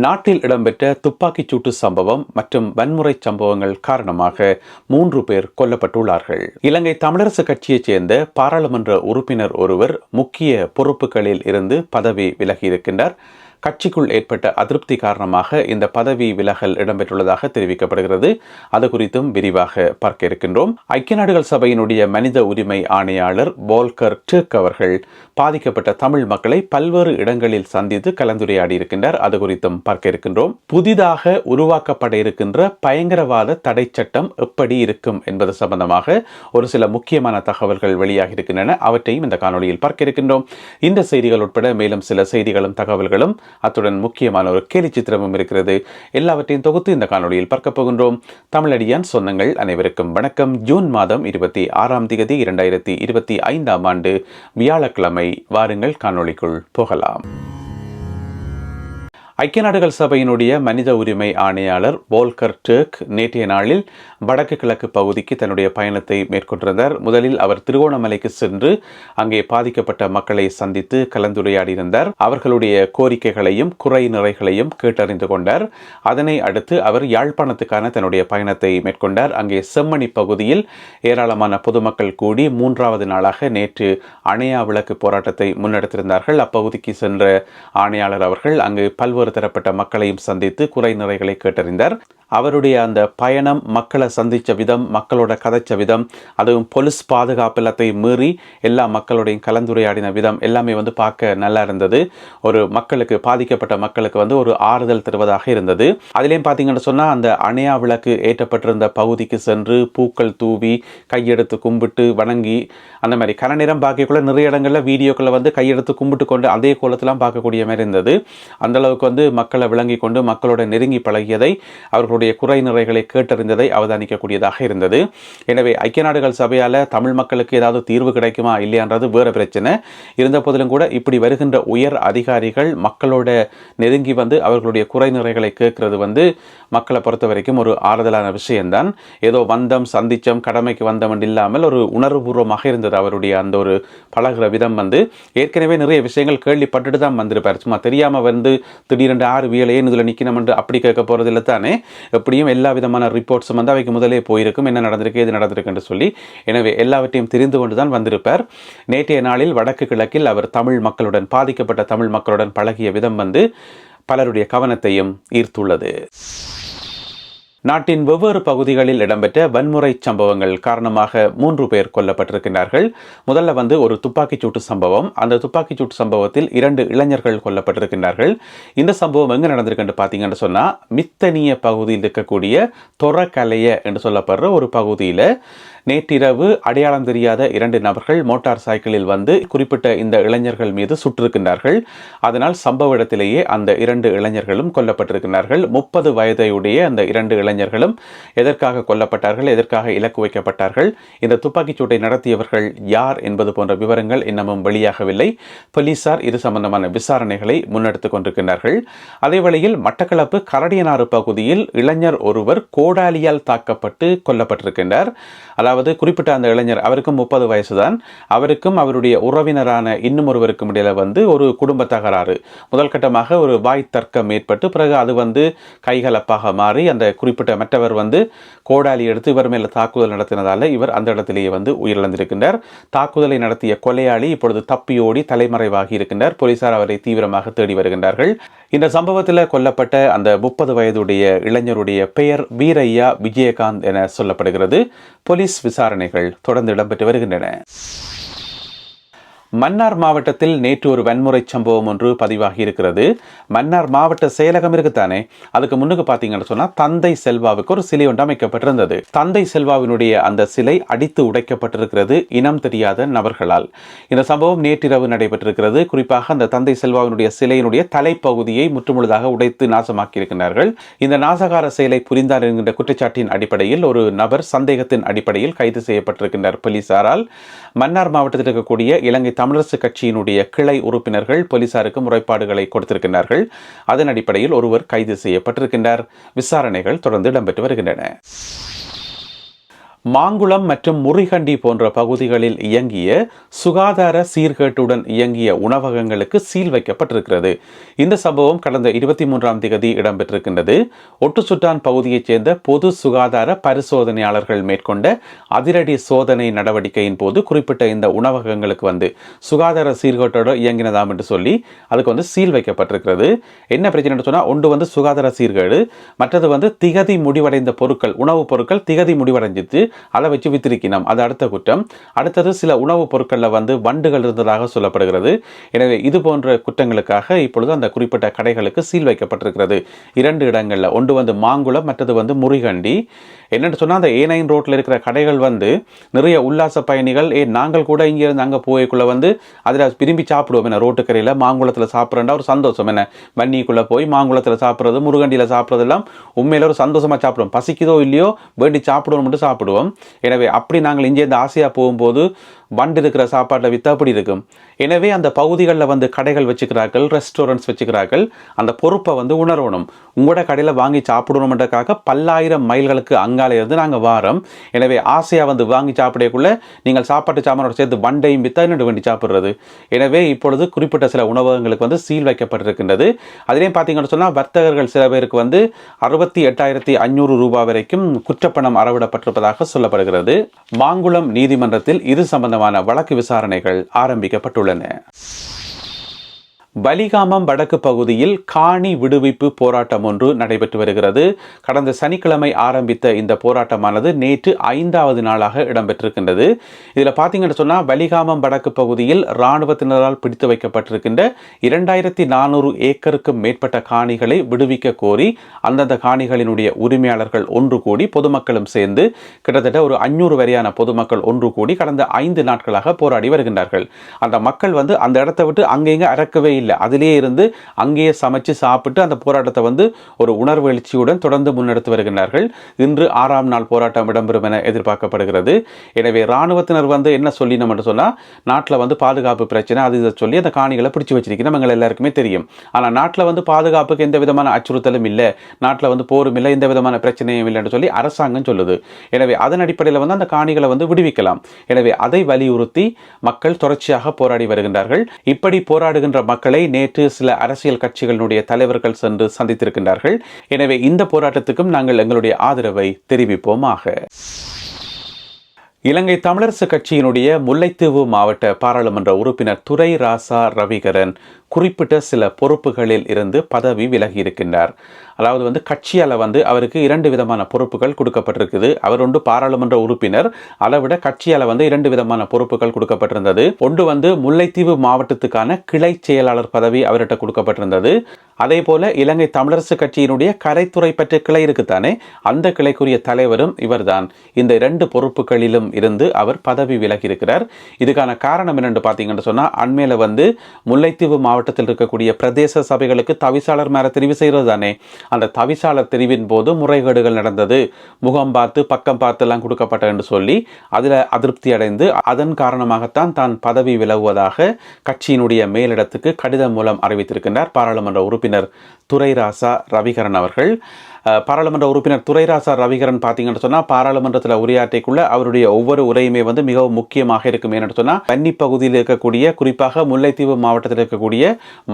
நாட்டில் இடம்பெற்ற துப்பாக்கிச் சூட்டு சம்பவம் மற்றும் வன்முறை சம்பவங்கள் காரணமாக 3 பேர் கொல்லப்பட்டுள்ளார்கள். இலங்கை தமிழரசு கட்சியைச் சேர்ந்த பாராளுமன்ற உறுப்பினர் ஒருவர் முக்கிய பொறுப்புகளில் இருந்து பதவி விலகியிருக்கின்றார். கட்சிக்குள் ஏற்பட்ட அதிருப்தி காரணமாக இந்த பதவி விலகல் இடம்பெற்றுள்ளதாக தெரிவிக்கப்படுகிறது. அது குறித்தும் விரிவாக பார்க்க இருக்கின்றோம். ஐக்கிய நாடுகள் சபையினுடைய மனித உரிமை ஆணையாளர் வோல்கர் டர்க் அவர்கள் பாதிக்கப்பட்ட தமிழ் மக்களை பல்வேறு இடங்களில் சந்தித்து கலந்துரையாடி இருக்கின்றார். அது குறித்தும் பார்க்க இருக்கின்றோம். புதிதாக உருவாக்கப்பட இருக்கின்ற பயங்கரவாத தடை சட்டம் எப்படி இருக்கும் என்பது சம்பந்தமாக ஒரு சில முக்கியமான தகவல்கள் வெளியாகி இருக்கின்றன. அவற்றையும் இந்த காணொலியில் பார்க்க இருக்கின்றோம். இந்த செய்திகள் உட்பட மேலும் சில செய்திகளும் தகவல்களும் அத்துடன் முக்கியமான ஒரு கேலி சித்திரமும் இருக்கிறது. எல்லாவற்றையும் தொகுத்து இந்த காணொலியில் பார்க்க போகின்றோம். தமிழடியான் சொந்தங்கள் அனைவருக்கும் வணக்கம். ஜூன் மாதம் 26ஆம் தேதி 2025ஆம் ஆண்டு வியாழக்கிழமை. வாருங்கள் காணொலிக்குள் போகலாம். ஐக்கிய நாடுகள் சபையினுடைய மனித உரிமை ஆணையாளர் வோல்கர் டர்க் நேற்றைய நாளில் வடக்கு கிழக்கு பகுதிக்கு தன்னுடைய பயணத்தை மேற்கொண்டிருந்தார். முதலில் அவர் திருகோணமலைக்கு சென்று அங்கே பாதிக்கப்பட்ட மக்களை சந்தித்து கலந்துரையாடியிருந்தார். அவர்களுடைய கோரிக்கைகளையும் குறை நிறைகளையும் கேட்டறிந்து கொண்டார். அதனை அடுத்து அவர் யாழ்ப்பாணத்துக்கான தன்னுடைய பயணத்தை மேற்கொண்டார். அங்கே செம்மணி பகுதியில் ஏராளமான பொதுமக்கள் கூடி 3வது நாளாக நேற்று அணையா விளக்கு போராட்டத்தை முன்னெடுத்திருந்தார்கள். அப்பகுதிக்கு சென்ற ஆணையாளர் அவர்கள் அங்கு பல்வேறு தரப்பட்ட மக்களையும் சந்தித்து குறை நிறைகளை கேட்டறிந்தார். அவருடைய அந்த பயணம் மக்களை சந்தித்த விதம், மக்களோட கதைச்ச விதம், அதுவும் போலீஸ் பாதுகாப்பு எல்லாத்தையும் மீறி எல்லா மக்களோடையும் கலந்துரையாடின விதம் எல்லாமே பார்க்க நல்லா இருந்தது. ஒரு மக்களுக்கு பாதிக்கப்பட்ட மக்களுக்கு ஒரு ஆறுதல் தருவதாக இருந்தது. அதுலேயும் பார்த்தீங்கன்னு சொன்னால் அந்த அணையா விளக்கு ஏற்றப்பட்டிருந்த பகுதிக்கு சென்று பூக்கள் தூவி கையெடுத்து கும்பிட்டு வணங்கி அந்த மாதிரி கனநேரம் பார்க்கக்குள்ள நிறைய இடங்களில் வீடியோக்களை கையெடுத்து கும்பிட்டு கொண்டு அதே கோலத்தெல்லாம் பார்க்கக்கூடிய மாதிரி இருந்தது. அந்த அளவுக்கு மக்களை விளங்கி கொண்டு மக்களோட நெருங்கி பழகியதை, அவர்களுடைய குறை நிறைகளை கேட்டறிந்ததை அவதானிக்கக்கூடியதாக இருந்தது. எனவே ஐக்கிய நாடுகள் சபையால் தமிழ் மக்களுக்கு ஏதாவது தீர்வு கிடைக்குமா இல்லையான்றது வேறு பிரச்சனை. இருந்த போதிலும் கூட இப்படி வருகின்ற உயர் அதிகாரிகள் மக்களோட நெருங்கி அவர்களுடைய குறை நிறைகளை கேட்கறது மக்களை பொறுத்த வரைக்கும் ஒரு ஆறுதலான விஷயம்தான். ஏதோ வந்தம் சந்திச்சம் கடமைக்கு வந்தம் இல்லாமல் ஒரு உணர்வுபூர்வமாக இருந்தது அவருடைய அந்த ஒரு பழகிற விதம். ஏற்கனவே நிறைய விஷயங்கள் கேள்விப்பட்டுட்டு தான் வந்திருப்பார். சும்மா தெரியாம திடீரென்று 6 வேலையே இதில் நிற்கணும் என்று அப்படி கேட்க போறது இல்லை தானே. எப்படியும் எல்லா விதமான ரிப்போர்ட்ஸும் அவைக்கு முதலே போயிருக்கும், என்ன நடந்திருக்கு எது நடந்திருக்கு என்று சொல்லி. எனவே எல்லாவற்றையும் தெரிந்து கொண்டுதான் வந்திருப்பார். நேற்றைய நாளில் வடக்கு கிழக்கில் அவர் தமிழ் மக்களுடன் பாதிக்கப்பட்ட தமிழ் மக்களுடன் பழகிய விதம் பலருடைய கவனத்தையும் ஈர்த்துள்ளது. நாட்டின் வெவ்வேறு பகுதிகளில் இடம்பெற்ற வன்முறை சம்பவங்கள் காரணமாக 3 பேர் கொல்லப்பட்டிருக்கிறார்கள். முதல்ல ஒரு துப்பாக்கிச் சூட்டு சம்பவம். அந்த துப்பாக்கிச் சூட்டு சம்பவத்தில் 2 இளைஞர்கள் கொல்லப்பட்டிருக்கிறார்கள். இந்த சம்பவம் எங்கே நடந்திருக்கு பார்த்தீங்கன்னு சொன்னால் மித்தனிய பகுதியில் இருக்கக்கூடிய தொரக்கலைய என்று சொல்லப்படுற ஒரு பகுதியில் நேற்றிரவு அடையாளம் தெரியாத 2 நபர்கள் மோட்டார் சைக்கிளில் குறிப்பிட்ட இந்த இளைஞர்கள் மீது சுட்டிருக்கின்றார்கள். அதனால் சம்பவ இடத்திலேயே அந்த 2 இளைஞர்களும் கொல்லப்பட்டிருக்கிறார்கள். 30 வயதையுடைய அந்த 2 இளைஞர்களும் எதற்காக கொல்லப்பட்டார்கள், எதற்காக இலக்கு வைக்கப்பட்டார்கள், இந்த துப்பாக்கிச் சூட்டை நடத்தியவர்கள் யார் என்பது போன்ற விவரங்கள் இன்னமும் வெளியாகவில்லை. போலீசார் இது சம்பந்தமான விசாரணைகளை முன்னெடுத்துக் கொண்டிருக்கிறார்கள். அதேவேளையில் மட்டக்களப்பு கரடியனாறு பகுதியில் இளைஞர் ஒருவர் கோடாலியால் தாக்கப்பட்டு கொல்லப்பட்டிருக்கின்றார். அதாவது குறிப்பிட்ட அந்த இளைஞர், அவருக்கும் 30 வயசுதான், அவருக்கும் அவருடைய உறவினரான இன்னும் ஒருவருக்கும் இடையில ஒரு குடும்ப தகராறு. முதல் கட்டமாக ஒரு வாய் தர்க்கம் ஏற்பட்டு பிறகு அது கைகலப்பாக மாறி அந்த குறிப்பிட்ட மற்றவர் கோடாலி எடுத்து இவர் மேல தாக்குதல் நடத்தினதால இவர் அந்த இடத்திலேயே உயிரிழந்திருக்கின்றார். தாக்குதலை நடத்திய கொலையாளி இப்பொழுது தப்பியோடி தலைமறைவாகி இருக்கின்றார். போலீசார் அவரை தீவிரமாக தேடி வருகின்றார்கள். இந்த சம்பவத்தில் கொல்லப்பட்ட அந்த 30 வயதுடைய இளைஞருடைய பெயர் வீரையா விஜயகாந்த் என சொல்லப்படுகிறது. போலீஸ் விசாரணைகள் தொடர்ந்து இடம்பெற்று வருகின்றன. மன்னார் மாவட்டத்தில் நேற்று ஒரு வன்முறை சம்பவம் ஒன்று பதிவாகி இருக்கிறது. மன்னார் மாவட்ட செயலகம் இருக்குத்தானே, அதுக்கு முன்னுக்கு பார்த்தீங்கன்னு சொன்னால் தந்தை செல்வாவுக்கு ஒரு சிலை ஒன்று அமைக்கப்பட்டிருந்தது. தந்தை செல்வாவினுடைய அந்த சிலை அடித்து உடைக்கப்பட்டிருக்கிறது இனம் தெரியாத நபர்களால். இந்த சம்பவம் நேற்றிரவு நடைபெற்றிருக்கிறது. குறிப்பாக அந்த தந்தை செல்வாவினுடைய சிலையினுடைய தலைப்பகுதியை முற்றுமுழுதாக உடைத்து நாசமாக்கி இருக்கிறார்கள். இந்த நாசகார செயலை புரிந்தார் என்கின்ற குற்றச்சாட்டின் அடிப்படையில் ஒரு நபர் சந்தேகத்தின் அடிப்படையில் கைது செய்யப்பட்டிருக்கின்றார் போலீசாரால். மன்னார் மாவட்டத்தில் இருக்கக்கூடிய இலங்கை தமிழரசு கட்சியினுடைய கிளை உறுப்பினர்கள் போலீசாருக்கு முறைப்பாடுகளை கொடுத்திருக்கின்றார்கள். அதன் அடிப்படையில் ஒருவர் கைது செய்யப்பட்டிருக்கின்றார். விசாரணைகள் தொடர்ந்து இடம்பெற்று வருகின்றன. மாங்குளம் மற்றும் முறிகண்டி போன்ற பகுதிகளில் இயங்கிய சுகாதார சீர்கேட்டுடன் இயங்கிய உணவகங்களுக்கு சீல் வைக்கப்பட்டிருக்கிறது. இந்த சம்பவம் கடந்த 23ஆம் தேதி இடம்பெற்றிருக்கின்றது. ஒட்டுசுட்டான் பகுதியைச் சேர்ந்த பொது சுகாதார பரிசோதனையாளர்கள் மேற்கொண்ட அதிரடி சோதனை நடவடிக்கையின் போது குறிப்பிட்ட இந்த உணவகங்களுக்கு சுகாதார சீர்கேட்டோடு இயங்கினதாம் என்று சொல்லி அதுக்கு சீல் வைக்கப்பட்டிருக்கிறது. என்ன பிரச்சனை சொன்னா, ஒன்று சுகாதார சீர்கேடு, மற்றது திகதி முடிவடைந்த பொருட்கள், உணவுப் பொருட்கள் திகதி முடிவடைஞ்சிட்டு அதை வச்சு வித்திருக்கணும், அது அடுத்த குற்றம். அடுத்தது சில உணவுப் பொருட்களில் வண்டுகள் இருந்ததாக சொல்லப்படுகிறது. எனவே இது போன்ற குற்றங்களுக்காக இப்பொழுது அந்த குறிப்பிட்ட கடைகளுக்கு சீல் வைக்கப்பட்டிருக்கிறது. 2 இடங்களில், ஒன்று மாங்குளம், மற்றது முறிகண்டி. என்னென்னு சொன்னால், அந்த A9 ரோட்டில் இருக்கிற கடைகள் நிறைய உல்லாச பயணிகள் நாங்கள் கூட இங்கேருந்து அங்கே போய்க்குள்ளே அதில் விரும்பி சாப்பிடுவோம். என்ன ரோட்டுக்கரையில் மாங்குளத்தில் சாப்பிட்றா ஒரு சந்தோஷம். என்ன வன்னிக்குள்ளே போய் மாங்குளத்தில் சாப்பிட்றது, முருகண்டியில் சாப்பிட்றதெல்லாம் உண்மையில ஒரு சந்தோஷமாக சாப்பிடுவோம். பசிக்குதோ இல்லையோ வேண்டி சாப்பிடுவோம் மட்டும் சாப்பிடுவோம். எனவே அப்படி நாங்கள் இங்கேருந்து ஆசையா போகும்போது வண்டு இருக்கிற சாப்பாட்டில் விற்று அப்படி இருக்கும். எனவே அந்த பகுதிகளில் கடைகள் வச்சுக்கிறார்கள், ரெஸ்டாரண்ட்ஸ் வச்சுக்கிறார்கள். அந்த பொறுப்பை உணரணும். உங்களோட கடையில் வாங்கி சாப்பிடணுன்றக்காக பல்லாயிரம் மைல்களுக்கு அங்காலே இருந்து நாங்கள் வாரோம். எனவே ஆசையாக வாங்கி சாப்பிடக்குள்ள நீங்கள் சாப்பாட்டு சாமானோட சேர்த்து வண்டையும் விற்றா இன்னொரு வண்டி சாப்பிட்றது. எனவே இப்பொழுது குறிப்பிட்ட சில உணவகங்களுக்கு சீல் வைக்கப்பட்டிருக்கின்றது. அதிலேயும் பார்த்தீங்கன்னு சொன்னால், வர்த்தகர்கள் சில பேருக்கு 68,500 ரூபாய் வரைக்கும் குற்றப்பணம் அறவிடப்பட்டிருப்பதாக சொல்லப்படுகிறது. மாங்குளம் நீதிமன்றத்தில் இது சம்பந்தமான வழக்கு விசாரணைகள் ஆரம்பிக்கப்பட்டுள்ளன. வலிகாமம் வடக்கு பகுதியில் காணி விடுவிப்பு போராட்டம் ஒன்று நடைபெற்று வருகிறது. கடந்த சனிக்கிழமை ஆரம்பித்த இந்த போராட்டமானது நேற்று 5வது நாளாக இடம்பெற்றிருக்கின்றது. இதில் பார்த்தீங்கன்னு சொன்னால், வலிகாமம் வடக்கு பகுதியில் இராணுவத்தினரால் பிடித்து வைக்கப்பட்டிருக்கின்ற 2400 ஏக்கருக்கும் மேற்பட்ட காணிகளை விடுவிக்க கோரி அந்தந்த காணிகளினுடைய உரிமையாளர்கள் ஒன்று கூடி, பொதுமக்களும் சேர்ந்து கிட்டத்தட்ட ஒரு 500 வரையான பொதுமக்கள் ஒன்று கூடி கடந்த 5 நாட்களாக போராடி வருகின்றார்கள். அந்த மக்கள் அந்த இடத்தை விட்டு அங்கேங்க அறக்கவே இல்லை. அதிலேயே இருந்து அங்கேயே சமைச்சு சாப்பிட்டு அந்த போராட்டத்தை ஒரு உணர்வு எழுச்சியுடன் தொடர்ந்து முன்னெடுத்து வருகின்றார்கள். இன்று 6ஆம் நாள் போராட்டம் இடம்பெறும் என எதிர்பார்க்கப்படுகிறது. எனவே இராணுவத்தினர் என்ன சொல்லினோம் என்று சொன்னால், நாட்டில் பாதுகாப்பு பிரச்சனை அது இதை சொல்லி அந்த காணிகளை பிடிச்சி வச்சிருக்கணும், எங்கள் எல்லாருக்குமே தெரியும். ஆனால் நாட்டில் பாதுகாப்புக்கு எந்த விதமான அச்சுறுத்தலும் இல்லை, நாட்டில் போரும் இல்லை, எந்த விதமான பிரச்சனையும் இல்லை என்று சொல்லி அரசாங்கம் சொல்லுது. எனவே அதன் அடிப்படையில் அந்த காணிகளை விடுவிக்கலாம். எனவே அதை வலியுறுத்தி மக்கள் தொடர்ச்சியாக போராடி வருகின்றார்கள். இப்படி போராடுகின்ற மக்களை நேற்று சில அரசியல் கட்சிகளுடைய தலைவர்கள் சென்று சந்தித்திருக்கின்றார்கள். எனவே இந்த போராட்டத்துக்கும் நாங்கள் எங்களுடைய ஆதரவை தெரிவிப்போமாக. இலங்கை தமிழரசு கட்சியினுடைய முல்லைத்தீவு மாவட்ட பாராளுமன்ற உறுப்பினர் துரை ராசா ரவிகரன் குறிப்பிட்ட சில பொறுப்புகளில் இருந்து பதவி விலகி இருக்கின்றார். அதாவது கட்சியால் அவருக்கு 2 விதமான பொறுப்புகள் கொடுக்கப்பட்டிருக்குது. அவர் ஒன்று பாராளுமன்ற உறுப்பினர், அதை விட கட்சியால் 2 விதமான பொறுப்புகள் கொடுக்கப்பட்டிருந்தது. ஒன்று முல்லைத்தீவு மாவட்டத்துக்கான கிளை செயலாளர் பதவி அவர்கிட்ட கொடுக்கப்பட்டிருந்தது. அதே போல இலங்கை தமிழரசு கட்சியினுடைய கரைத்துறை பற்றிய கிளை இருக்குத்தானே, அந்த கிளைக்குரிய தலைவரும் இவர்தான். இந்த 2 பொறுப்புகளிலும் இருந்து அவர் பதவி விலகி இருக்கிறார். இதுக்கான காரணம் என்னென்று பார்த்தீங்கன்னு சொன்னால், அண்மையில முல்லைத்தீவு மாவட்டத்தில் இருக்கக்கூடிய பிரதேச சபைகளுக்கு தவிசாளர் மேல தெரிவு செய்கிறது தானே, அந்த தவிசாளர் தெரிவின் போது முறைகேடுகள் நடந்தது, முகம் பார்த்து பக்கம் பார்த்து எல்லாம் கொடுக்கப்பட்ட என்று சொல்லி அதில் அதிருப்தி அடைந்து அதன் காரணமாகத்தான் தான் பதவி விலகுவதாக கட்சியினுடைய மேலிடத்துக்கு கடிதம் மூலம் அறிவித்திருக்கின்றார் பாராளுமன்ற உறுப்பினர் துரை ராசா ரவிகரன் அவர்கள். பாராளுமன்ற உறுப்பினர் துரை ராசா ரவிகரன் பார்த்தீங்கன்னு சொன்னால், பாராளுமன்றத்தில் உரையாற்றிக்குள்ள அவருடைய ஒவ்வொரு உரையுமே மிகவும் முக்கியமாக இருக்கும். ஏன்னு சொன்னால், வன்னி பகுதியில் இருக்கக்கூடிய, குறிப்பாக முல்லைத்தீவு மாவட்டத்தில் இருக்கக்கூடிய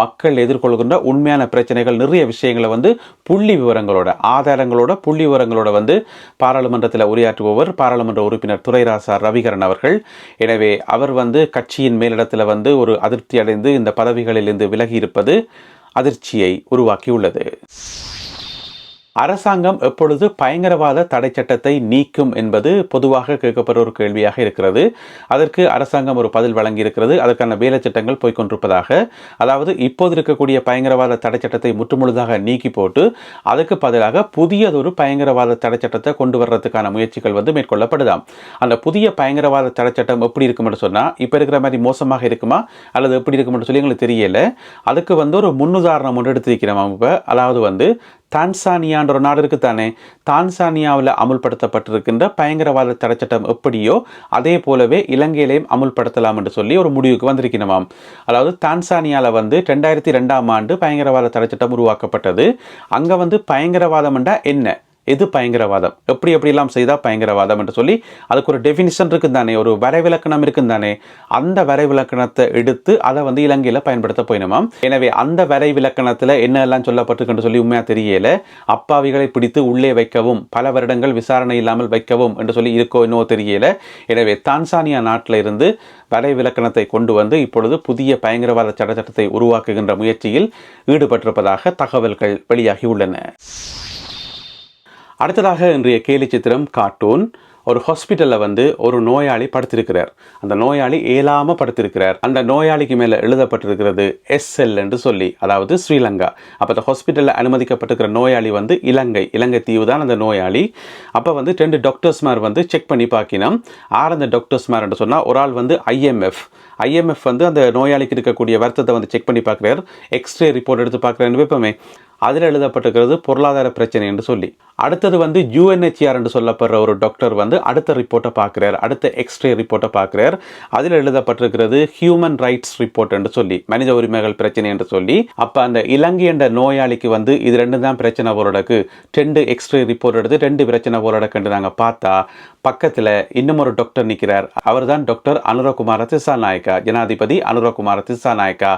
மக்கள் எதிர்கொள்கின்ற உண்மையான பிரச்சனைகள், நிறைய விஷயங்களை புள்ளி விவரங்களோட, ஆதாரங்களோட, புள்ளி விவரங்களோட பாராளுமன்றத்தில் உரையாற்றுபவர் பாராளுமன்ற உறுப்பினர் துரை ராசா ரவிகரன் அவர்கள். எனவே அவர் கட்சியின் மேலிடத்தில் ஒரு அதிருப்தி அடைந்து இந்த பதவிகளில் இருந்து விலகி இருப்பது அதிர்ச்சியை உருவாக்கியுள்ளது. அரசாங்கம் எப்பொழுது பயங்கரவாத தடை சட்டத்தை நீக்கும் என்பது பொதுவாக கேட்கப்படுற ஒரு கேள்வியாக இருக்கிறது. அதற்கு அரசாங்கம் ஒரு பதில் வழங்கி இருக்கிறது. அதற்கான வேலை சட்டங்கள் போய்கொண்டிருப்பதாக. அதாவது இப்போது இருக்கக்கூடிய பயங்கரவாத தடை சட்டத்தை முற்றுமுழுதாக நீக்கி போட்டு அதுக்கு பதிலாக புதியதொரு பயங்கரவாத தடை சட்டத்தை கொண்டு வர்றதுக்கான முயற்சிகள் மேற்கொள்ளப்படுதாம். அந்த புதிய பயங்கரவாத தடை சட்டம் எப்படி இருக்கும்னு சொன்னால், இப்போ இருக்கிற மாதிரி மோசமாக இருக்குமா அல்லது எப்படி இருக்கும்னு சொல்லி எங்களுக்கு தெரியல. அதுக்கு ஒரு முன்னுதாரணம் ஒன்று எடுத்திருக்கிறோம். இப்போ அதாவது தான்சானியான்ற ஒரு நாடு இருக்குத்தானே, தான்சானியாவில் அமுல்படுத்தப்பட்டிருக்கின்ற பயங்கரவாத தடை சட்டம் எப்படியோ அதே போலவே இலங்கையிலையும் அமுல்படுத்தலாம் என்று சொல்லி ஒரு முடிவுக்கு வந்திருக்கணுமாம். அதாவது தான்சானியாவில் 2002ஆம் ஆண்டு பயங்கரவாத தடை சட்டம் உருவாக்கப்பட்டது. அங்கே பயங்கரவாதம் என்றா என்ன, எது பயங்கரவாதம், எப்படிலாம் செய்தால் பயங்கரவாதம் என்று சொல்லி அதுக்கு ஒரு டெஃபினிஷன் இருக்குது தானே, ஒரு வரைவிலக்கணம் இருக்குது தானே. அந்த வரைவிலக்கணத்தை எடுத்து அதை வந்து இலங்கையில் பயன்படுத்த போயினுமாம். எனவே அந்த வரைவிலக்கணத்தில் என்னெல்லாம் சொல்லப்பட்டிருக்குன்னு சொல்லி உண்மையாக தெரியல. அப்பாவிகளை பிடித்து உள்ளே வைக்கவும் பல வருடங்கள் விசாரணை இல்லாமல் வைக்கவும் என்று சொல்லி இருக்கோ இன்னும் தெரியல. எனவே தான்சானியா நாட்டில் இருந்து வரைவிலக்கணத்தை கொண்டு வந்து இப்பொழுது புதிய பயங்கரவாத சட்டத்தை உருவாக்குகின்ற முயற்சியில் ஈடுபட்டிருப்பதாக தகவல்கள் வெளியாகி உள்ளன. அடுத்ததாக இன்றைய கேலி சித்திரம் கார்ட்டூன். ஒரு ஹாஸ்பிட்டலில் வந்து ஒரு நோயாளி படுத்திருக்கிறார். அந்த நோயாளி ஏலாமல் படுத்திருக்கிறார். அந்த நோயாளிக்கு மேலே எழுதப்பட்டிருக்கிறது SL என்று சொல்லி, அதாவது ஸ்ரீலங்கா. அப்போ அந்த ஹாஸ்பிட்டலில் அனுமதிக்கப்பட்டிருக்கிற நோயாளி வந்து இலங்கை தீவு தான் அந்த நோயாளி. அப்போ வந்து 2 டாக்டர்ஸ்மார் வந்து செக் பண்ணி பார்க்கினோம். அந்த டாக்டர்ஸ்மார் என்று சொன்னால் ஒரு ஆள் வந்து IMF வந்து அந்த நோயாளிக்கு இருக்கக்கூடிய வருத்தத்தை வந்து செக் பண்ணி பார்க்குறார். எக்ஸ்ரே ரிப்போர்ட் எடுத்து பார்க்குறேன்னு வைப்போமே, அதில் எழுதப்பட்டிருக்கிறது பொருளாதார பிரச்சனை என்று சொல்லி. அடுத்தது வந்து UNHCR என்று சொல்லப்படுற ஒரு டாக்டர் வந்து அடுத்த ரிப்போர்ட்டை பார்க்குறார், அடுத்த எக்ஸ்ரே ரிப்போர்ட்டை பார்க்குறார். அதில் எழுதப்பட்டிருக்கிறது ஹியூமன் ரைட்ஸ் ரிப்போர்ட் என்று சொல்லி, மனித உரிமைகள் பிரச்சனை என்று சொல்லி. அப்போ அந்த இலங்கை என்ற நோயாளிக்கு வந்து இது 2 தான் பிரச்சனை போலடக்கு. 2 எக்ஸ்ரே ரிப்போர்ட் எடுத்து 2 பிரச்சனை போலடக்குன்னு நாங்கள் பார்த்தா பக்கத்தில் இன்னும் ஒரு டாக்டர் நிற்கிறார். அவர் தான் டாக்டர் அனுரகுமார திசாநாயக்கா, ஜனாதிபதி அனுரகுமார திசாநாயக்கா.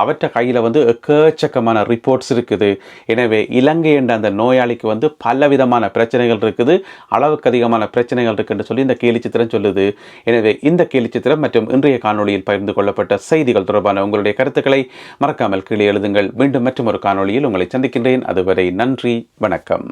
அவற்றை கையில் வந்து எக்கச்சக்கமான ரிப்போர்ட்ஸ் இருக்குது. எனவே இலங்கை என்ற அந்த நோயாளிக்கு வந்து பலவிதமான பிரச்சனைகள் இருக்குது, அளவுக்கு அதிகமான பிரச்சனைகள் இருக்குன்னு சொல்லி இந்த கேலி சித்திரம் சொல்லுது. எனவே இந்த கேலி சித்திரம் மற்றும் இன்றைய காணொலியில் பகிர்ந்து கொள்ளப்பட்ட செய்திகள் தொடர்பான உங்களுடைய கருத்துக்களை மறக்காமல் கீழே எழுதுங்கள். மீண்டும் மற்றும் ஒரு காணொலியில் உங்களை சந்திக்கின்றேன். அதுவரை நன்றி, வணக்கம்.